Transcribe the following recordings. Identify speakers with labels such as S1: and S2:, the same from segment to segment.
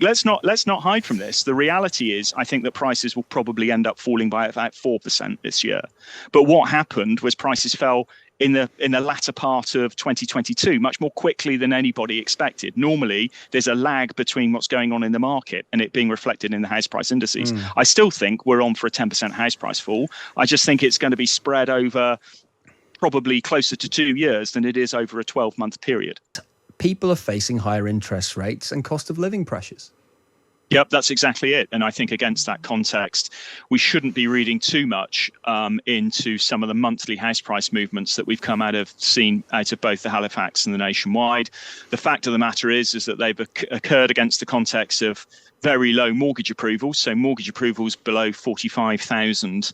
S1: Let's not hide from this. The reality is, I think that prices will probably end up falling by about 4% this year. But what happened was prices fell in the latter part of 2022 much more quickly than anybody expected. Normally, there's a lag between what's going on in the market and it being reflected in the house price indices. I still think we're on for a 10% house price fall. I just think it's going to be spread over probably closer to 2 years than it is over a 12-month period.
S2: People are facing higher interest rates and cost of living pressures.
S1: Yep, that's exactly it. And I think against that context, we shouldn't be reading too much into some of the monthly house price movements that we've seen out of both the Halifax and the Nationwide. The fact of the matter is that they've occurred against the context of very low mortgage approvals. So mortgage approvals below 45,000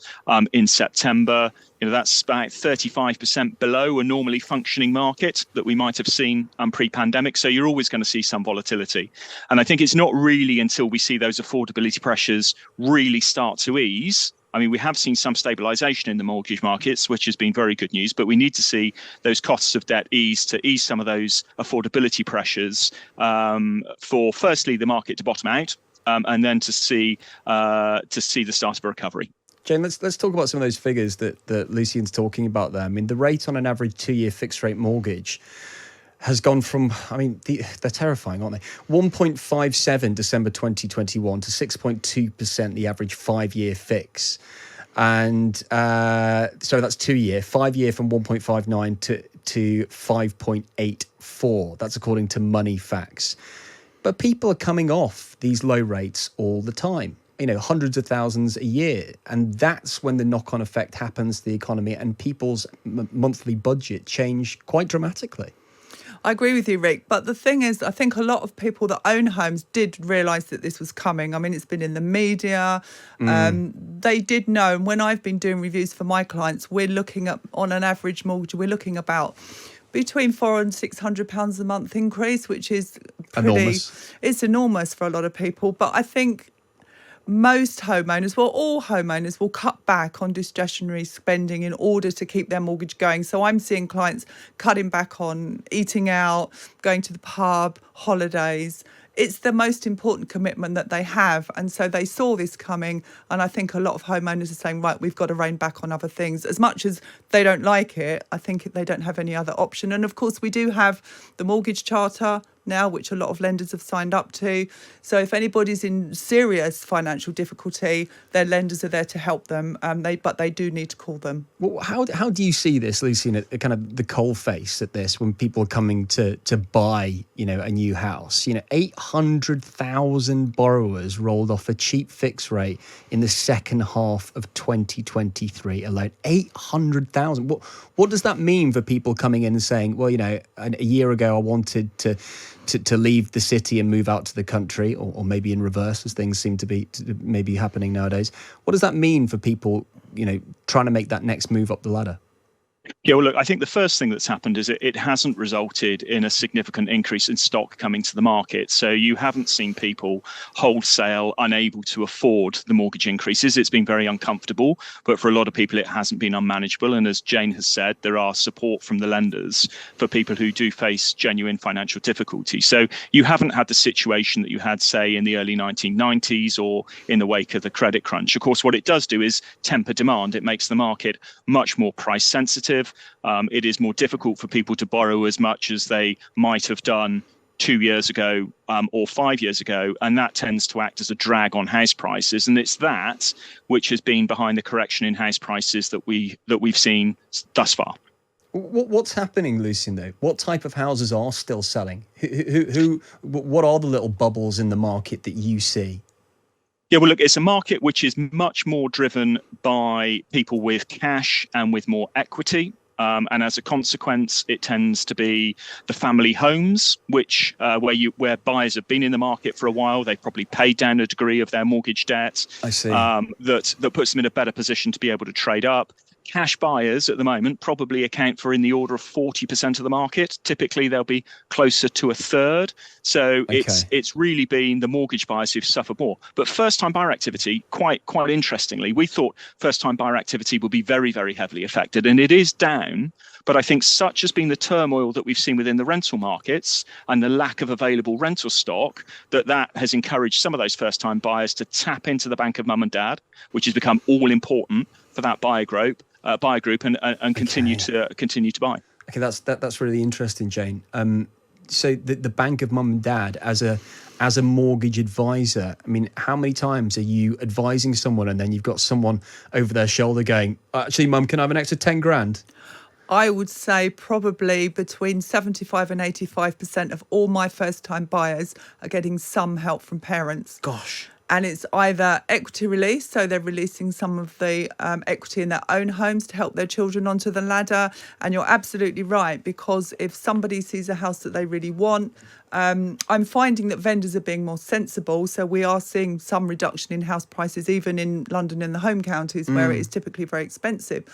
S1: in September. That's about 35% below a normally functioning market that we might have seen pre-pandemic. So you're always going to see some volatility. And I think it's not really until we see those affordability pressures really start to ease. I mean, we have seen some stabilization in the mortgage markets, which has been very good news, but we need to see those costs of debt ease some of those affordability pressures for, firstly, the market to bottom out and then to see the start of a recovery.
S2: Jane, let's talk about some of those figures that Lucian's talking about there. I mean, the rate on an average 2-year fixed rate mortgage has gone from, they're terrifying, aren't they? 1.57 December 2021 to 6.2%, the average 5-year fix. And so that's 2-year, 5-year from 1.59 to 5.84. That's according to Money Facts. But people are coming off these low rates all the time. Hundreds of thousands a year. And that's when the knock-on effect happens to the economy and people's monthly budget change quite dramatically.
S3: I agree with you, Rick. But the thing is, I think a lot of people that own homes did realise that this was coming. I mean, it's been in the media. They did know. And when I've been doing reviews for my clients, we're looking at, on an average mortgage, we're looking about between £400 and £600 a month increase, which is
S2: enormous.
S3: It's enormous for a lot of people. But I think most homeowners, all homeowners will cut back on discretionary spending in order to keep their mortgage going. So I'm seeing clients cutting back on eating out, going to the pub, holidays. It's the most important commitment that they have. And so they saw this coming. And I think a lot of homeowners are saying, right, we've got to rein back on other things. As much as they don't like it, I think they don't have any other option. And of course, we do have the mortgage charter now, which a lot of lenders have signed up to. So if anybody's in serious financial difficulty, their lenders are there to help them. But they do need to call them.
S2: Well, how do you see this, Lucian, at kind of the coal face at this when people are coming to buy, a new house? 800,000 borrowers rolled off a cheap fixed rate in the second half of 2023 alone. 800,000. What does that mean for people coming in and saying, well, a year ago I wanted to leave the city and move out to the country, or maybe in reverse, as things seem to be maybe happening nowadays. What does that mean for people, trying to make that next move up the ladder?
S1: Yeah, well, look, I think the first thing that's happened is it hasn't resulted in a significant increase in stock coming to the market. So you haven't seen people wholesale unable to afford the mortgage increases. It's been very uncomfortable, but for a lot of people, it hasn't been unmanageable. And as Jane has said, there are support from the lenders for people who do face genuine financial difficulty. So you haven't had the situation that you had, say, in the early 1990s or in the wake of the credit crunch. Of course, what it does do is temper demand. It makes the market much more price sensitive. It is more difficult for people to borrow as much as they might have done 2 years ago or 5 years ago, and that tends to act as a drag on house prices. And it's that which has been behind the correction in house prices that we've seen thus far.
S2: What's happening, Lucian, though? What type of houses are still selling? What are the little bubbles in the market that you see?
S1: Yeah, well, look, it's a market which is much more driven by people with cash and with more equity. And as a consequence, it tends to be the family homes, which where buyers have been in the market for a while. They've probably paid down a degree of their mortgage debt.
S2: I see.
S1: That puts them in a better position to be able to trade up. cash buyers at the moment probably account for in the order of 40% of the market. Typically, they'll be closer to a third. So it's really been the mortgage buyers who've suffered more. But first-time buyer activity, quite interestingly, we thought first-time buyer activity would be very, very heavily affected, and it is down. But I think such has been the turmoil that we've seen within the rental markets and the lack of available rental stock that has encouraged some of those first-time buyers to tap into the bank of mum and dad, which has become all important for that buyer group and continue to buy.
S2: Okay, that's really interesting, Jane. So the bank of mum and dad as a mortgage advisor, I mean, how many times are you advising someone and then you've got someone over their shoulder going, actually, mum, can I have an extra 10 grand?
S3: I would say probably between 75 and 85% of all my first-time buyers are getting some help from parents.
S2: Gosh.
S3: And it's either equity release, so they're releasing some of the equity in their own homes to help their children onto the ladder. And you're absolutely right, because if somebody sees a house that they really want, I'm finding that vendors are being more sensible. So we are seeing some reduction in house prices, even in London and the home counties, where it is typically very expensive.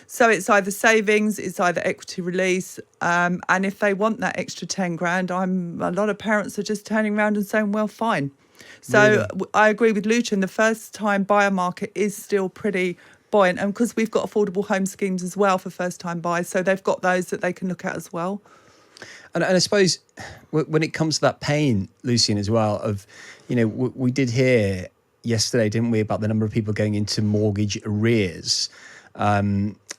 S3: So it's either savings, it's either equity release. And if they want that extra 10 grand, a lot of parents are just turning around and saying, well, fine. So really? I agree with Lucian. The first-time buyer market is still pretty buoyant, and because we've got affordable home schemes as well for first-time buyers, so they've got those that they can look at as well.
S2: And I suppose when it comes to that pain, Lucian, as well, of, we did hear yesterday, didn't we, about the number of people going into mortgage arrears,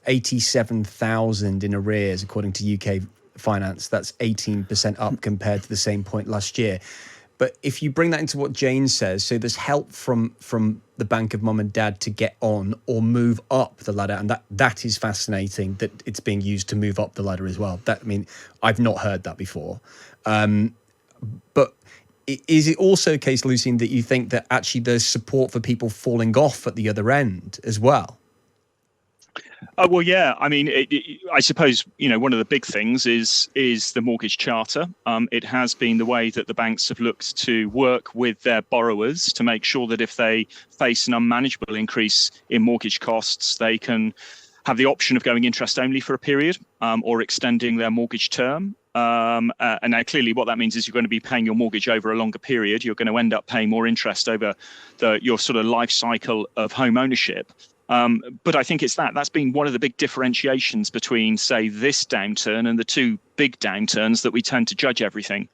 S2: 87,000 in arrears, according to UK Finance. That's 18% up compared to the same point last year. But if you bring that into what Jane says, so there's help from the bank of mum and dad to get on or move up the ladder, and that is fascinating that it's being used to move up the ladder as well. I've not heard that before. But is it also a case, Lucian, that you think that actually there's support for people falling off at the other end as well?
S1: Well, yeah. I mean, I suppose, one of the big things is the mortgage charter. It has been the way that the banks have looked to work with their borrowers to make sure that if they face an unmanageable increase in mortgage costs, they can have the option of going interest only for a period or extending their mortgage term. And now clearly what that means is you're going to be paying your mortgage over a longer period. You're going to end up paying more interest over your sort of life cycle of home ownership. But I think that's been one of the big differentiations between, say, this downturn and the two big downturns that we tend to judge everything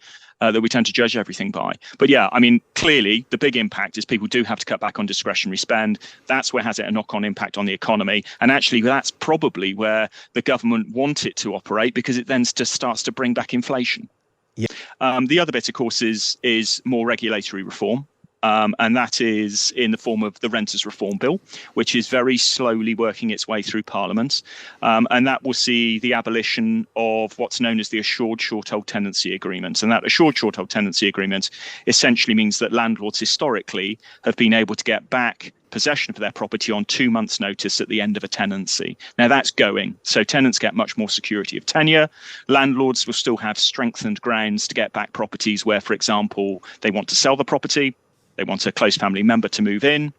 S1: by. But yeah, I mean, clearly the big impact is people do have to cut back on discretionary spend. That's where has it a knock-on impact on the economy. And actually, that's probably where the government want it to operate, because it then just starts to bring back inflation. Yeah. The other bit, of course, is more regulatory reform. And that is in the form of the Renters Reform Bill, which is very slowly working its way through Parliament. And that will see the abolition of what's known as the Assured Short-Hold Tenancy Agreement. And that Assured Short-Hold Tenancy Agreement essentially means that landlords historically have been able to get back possession of their property on 2 months' notice at the end of a tenancy. Now that's going. So tenants get much more security of tenure. Landlords will still have strengthened grounds to get back properties where, for example, they want to sell the property, they want a close family member to move in,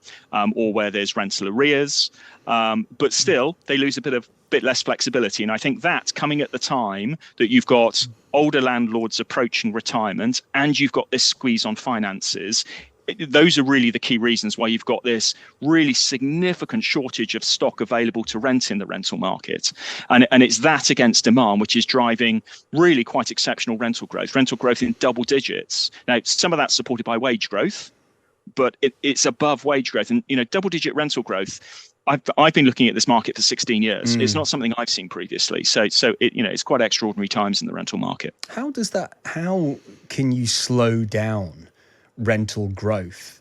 S1: or where there's rental arrears. But still, they lose a bit less flexibility. And I think that's coming at the time that you've got older landlords approaching retirement and you've got this squeeze on finances. Those are really the key reasons why you've got this really significant shortage of stock available to rent in the rental market. And it's that against demand, which is driving really quite exceptional rental growth in double digits. Now, some of that's supported by wage growth, but it's above wage growth. And, double-digit rental growth, I've been looking at this market for 16 years. It's not something I've seen previously. So it's quite extraordinary times in the rental market.
S2: How can you slow down rental growth,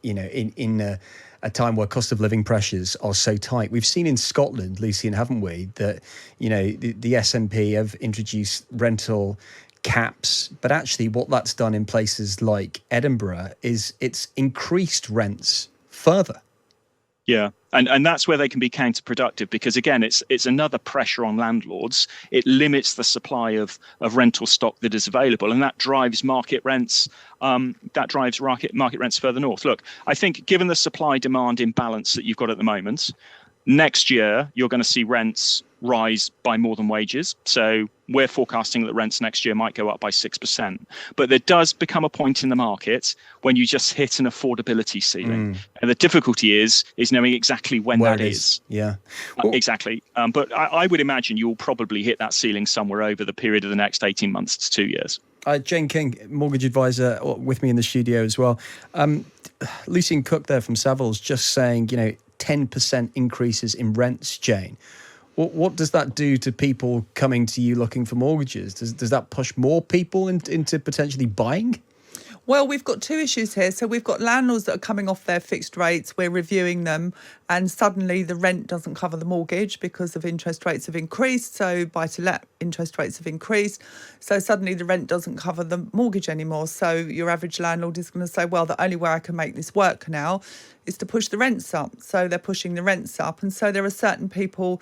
S2: in a time where cost of living pressures are so tight? We've seen in Scotland, Lucian, haven't we, that, the SNP have introduced rental caps, but actually what that's done in places like Edinburgh is it's increased rents further.
S1: Yeah. And that's where they can be counterproductive, because again, it's another pressure on landlords. It limits the supply of rental stock that is available, and that drives market rents. Market rents further north. Look, I think given the supply demand imbalance that you've got at the moment, Next year, you're going to see rents rise by more than wages. So we're forecasting that rents next year might go up by 6%. But there does become a point in the market when you just hit an affordability ceiling. And the difficulty is knowing exactly when
S2: Where
S1: that
S2: it
S1: is.
S2: Yeah.
S1: Exactly. But I would imagine you'll probably hit that ceiling somewhere over the period of the next 18 months to 2 years.
S2: Jane King, mortgage advisor, with me in the studio as well. Lucian Cook there from Savills just saying, 10% increases in rents, Jane. What does that do to people coming to you looking for mortgages? Does that push more people into potentially buying?
S3: Well, we've got two issues here. So we've got landlords that are coming off their fixed rates. We're reviewing them, and suddenly the rent doesn't cover the mortgage because of interest rates have increased. So buy-to-let interest rates have increased. So suddenly the rent doesn't cover the mortgage anymore. So your average landlord is going to say, well, the only way I can make this work now is to push the rents up. So they're pushing the rents up. And so there are certain people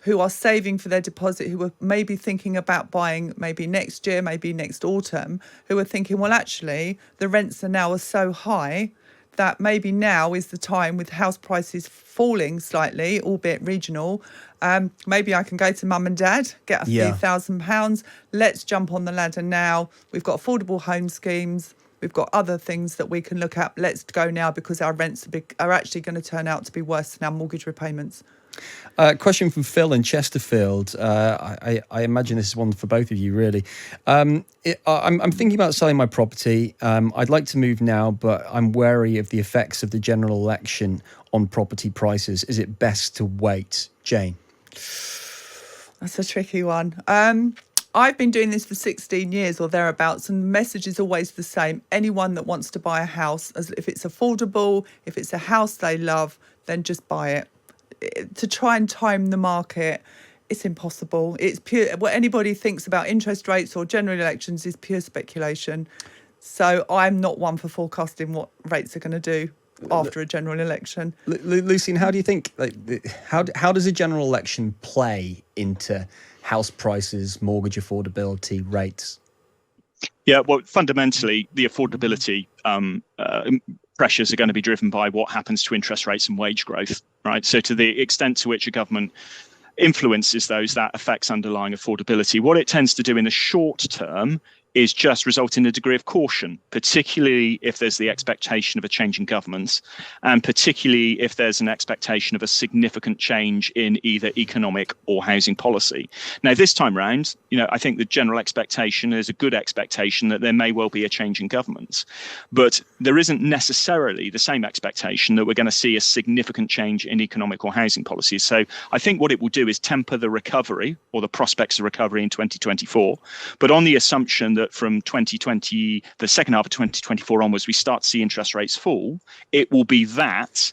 S3: who are saving for their deposit, who are maybe thinking about buying maybe next year, maybe next autumn, who are thinking, well, actually, the rents are now so high that maybe now is the time, with house prices falling slightly, albeit regional, maybe I can go to mum and dad, get a few £1,000. Let's jump on the ladder now. We've got affordable home schemes. We've got other things that we can look at. Let's go now because our rents are actually going to turn out to be worse than our mortgage repayments.
S2: Question from Phil in Chesterfield. I imagine this is one for both of you, really. I'm thinking about selling my property. I'd like to move now, but I'm wary of the effects of the general election on property prices. Is it best to wait? Jane?
S3: That's a tricky one. I've been doing this for 16 years or thereabouts, and the message is always the same. Anyone that wants to buy a house, if it's affordable, if it's a house they love, then just buy it. To try and time the market, it's impossible. It's pure. What anybody thinks about interest rates or general elections is pure speculation. So I'm not one for forecasting what rates are going to do after a general election.
S2: Lucian, how do you think? How does a general election play into house prices, mortgage affordability, rates?
S1: Yeah, well, fundamentally, the affordability pressures are going to be driven by what happens to interest rates and wage growth, right? So to the extent to which a government influences those, that affects underlying affordability. What it tends to do in the short term is just result in a degree of caution, particularly if there's the expectation of a change in government, and particularly if there's an expectation of a significant change in either economic or housing policy. Now, this time round, I think the general expectation is a good expectation that there may well be a change in government, but there isn't necessarily the same expectation that we're going to see a significant change in economic or housing policies. So I think what it will do is temper the recovery or the prospects of recovery in 2024, but on the assumption that from 2020, the second half of 2024 onwards, we start to see interest rates fall, it will be that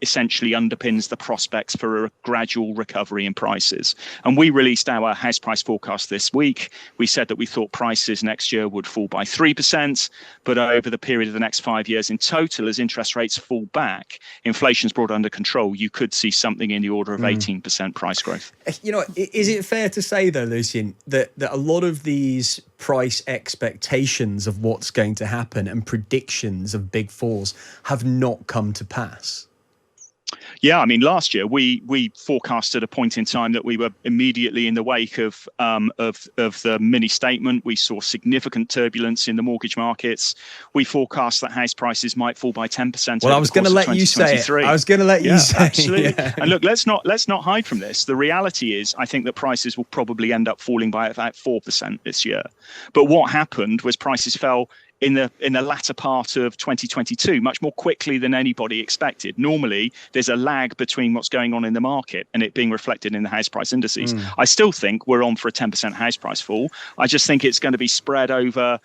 S1: essentially underpins the prospects for a gradual recovery in prices. And we released our house price forecast this week. We said that we thought prices next year would fall by 3%, but over the period of the next 5 years in total, as interest rates fall back, inflation's brought under control, you could see something in the order of 18% price growth.
S2: Is it fair to say, though, Lucian, that a lot of these price expectations of what's going to happen and predictions of big falls have not come to pass?
S1: Yeah, I mean, last year we forecasted a point in time that we were immediately in the wake of the mini statement. We saw significant turbulence in the mortgage markets. We forecast that house prices might fall by 10%.
S2: Well, I was going to let you say it. I was going to let you say it.
S1: Absolutely. Yeah. And look, let's not hide from this. The reality is, I think that prices will probably end up falling by about 4% this year. But what happened was prices fell in the latter part of 2022, much more quickly than anybody expected. Normally, there's a lag between what's going on in the market and it being reflected in the house price indices. I still think we're on for a 10% house price fall. I just think it's going to be spread over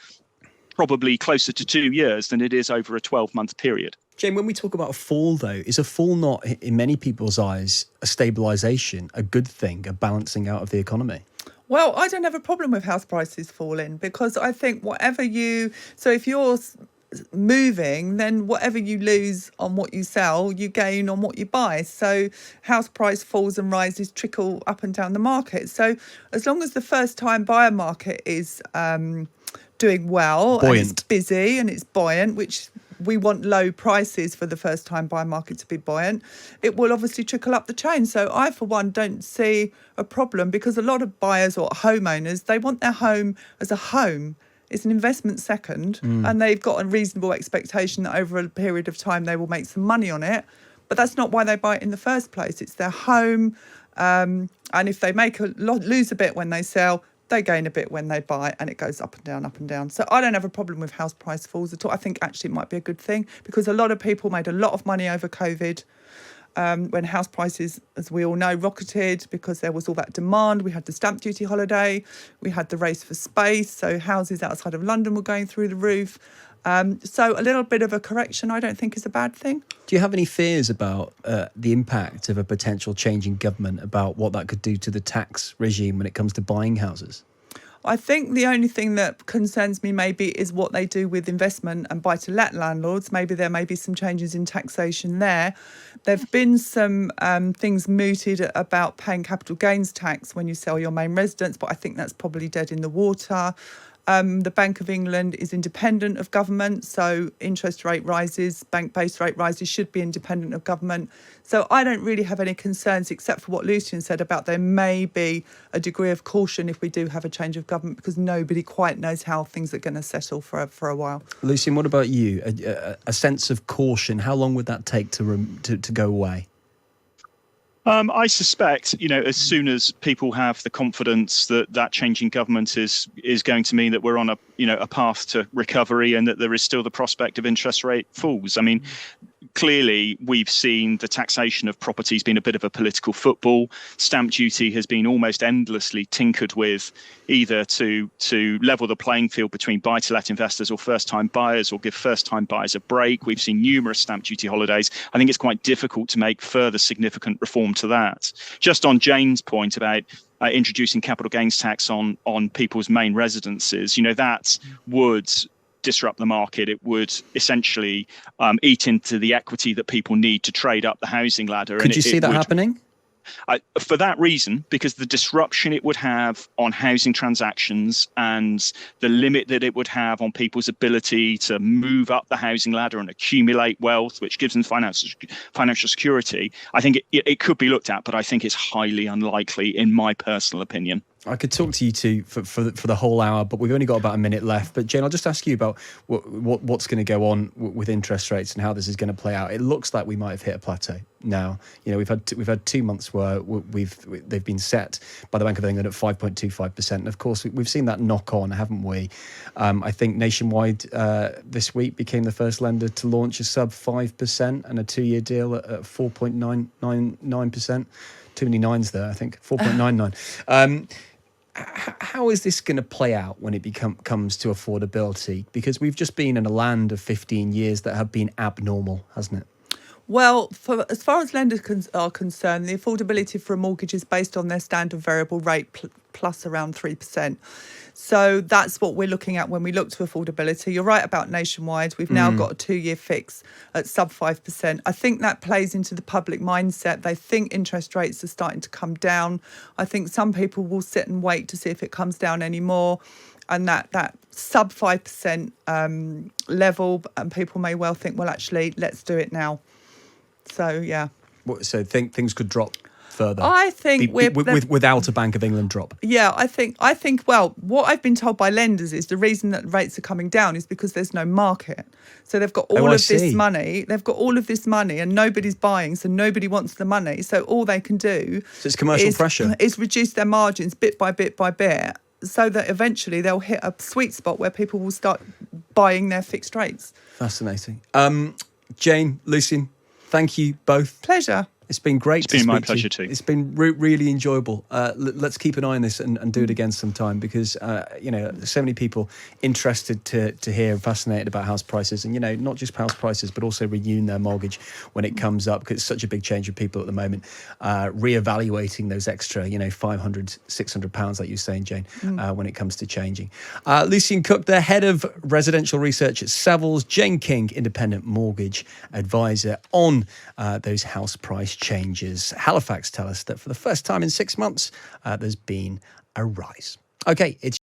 S1: probably closer to 2 years than it is over a 12-month period.
S2: Jane, when we talk about a fall, though, is a fall not, in many people's eyes, a stabilisation, a good thing, a balancing out of the economy?
S3: Well, I don't have a problem with house prices falling because I think if you're moving, then whatever you lose on what you sell, you gain on what you buy. So house price falls and rises trickle up and down the market. So as long as the first time buyer market is doing well, and it's busy and it's buoyant, which we want low prices for the first time buyer market to be buoyant, it will obviously trickle up the chain. So I, for one, don't see a problem, because a lot of buyers or homeowners, they want their home as a home. It's an investment second, and they've got a reasonable expectation that over a period of time they will make some money on it. But that's not why they buy it in the first place. It's their home. And if they lose a bit when they sell, they gain a bit when they buy, and it goes up and down, up and down. So I don't have a problem with house price falls at all. I think actually it might be a good thing, because a lot of people made a lot of money over COVID. When house prices, as we all know, rocketed because there was all that demand. We had the stamp duty holiday, we had the race for space, so houses outside of London were going through the roof. So a little bit of a correction I don't think is a bad thing.
S2: Do you have any fears about the impact of a potential change in government, about what that could do to the tax regime when it comes to buying houses?
S3: I think the only thing that concerns me maybe is what they do with investment and buy-to-let landlords. Maybe there may be some changes in taxation there. There have been some things mooted about paying capital gains tax when you sell your main residence, but I think that's probably dead in the water. The Bank of England is independent of government, so interest rate rises, bank base rate rises should be independent of government. So I don't really have any concerns, except for what Lucian said about there may be a degree of caution if we do have a change of government, because nobody quite knows how things are going to settle for a while.
S2: Lucian, what about you? A sense of caution, how long would that take to go away?
S1: I suspect, as soon as people have the confidence that that change in government is going to mean that we're on a path to recovery, and that there is still the prospect of interest rate falls. I mean, clearly we've seen the taxation of properties being a bit of a political football. Stamp duty has been almost endlessly tinkered with, either to level the playing field between buy-to-let investors or first-time buyers, or give first-time buyers a break. We've seen numerous stamp duty holidays. I think it's quite difficult to make further significant reform to that. Just on Jane's point about introducing capital gains tax on people's main residences, that would disrupt the market. It would essentially eat into the equity that people need to trade up the housing ladder.
S2: Could you see that happening?
S1: For that reason, because the disruption it would have on housing transactions and the limit that it would have on people's ability to move up the housing ladder and accumulate wealth, which gives them financial security, I think it could be looked at, but I think it's highly unlikely, in my personal opinion.
S2: I could talk to you two for the whole hour, but we've only got about a minute left. But Jane, I'll just ask you about what's going to go on with interest rates and how this is going to play out. It looks like we might have hit a plateau now. We've had 2 months where they've been set by the Bank of England at 5.25%, and of course we've seen that knock on, haven't we? I think Nationwide this week became the first lender to launch a sub 5% and a 2-year deal at 4.999%. Too many nines there, I think. 4.99. How is this going to play out when it comes to affordability? Because we've just been in a land of 15 years that have been abnormal, hasn't it?
S3: Well, as far as lenders are concerned, the affordability for a mortgage is based on their standard variable rate plus around 3%. So that's what we're looking at when we look to affordability. You're right about Nationwide. We've now got a 2-year fix at sub 5%. I think that plays into the public mindset. They think interest rates are starting to come down. I think some people will sit and wait to see if it comes down anymore. And that sub 5% level, and people may well think, well, actually, let's do it now. So, yeah.
S2: So things could drop further?
S3: I think
S2: without a Bank of England drop.
S3: Yeah, I think. Well, what I've been told by lenders is the reason that rates are coming down is because there's no market. So they've got all of this money. They've got all of this money, and nobody's buying. So nobody wants the money. So all they can do.
S2: So it's commercial pressure.
S3: Is reduce their margins bit by bit by bit, so that eventually they'll hit a sweet spot where people will start buying their fixed rates.
S2: Fascinating. Jane, Lucian, thank you both.
S3: Pleasure.
S2: It's been great.
S1: It's been my pleasure too.
S2: It's been really enjoyable. Let's keep an eye on this and do it again sometime, because there's so many people interested to hear and fascinated about house prices, and not just house prices but also renewing their mortgage when it comes up, because it's such a big change for people at the moment. Reevaluating those extra, £500-600 like you were saying, Jane, when it comes to changing. Lucian Cook, the head of residential research at Savills. Jane King, independent mortgage advisor on those house price changes. Halifax tell us that for the first time in 6 months, there's been a rise. Okay, it's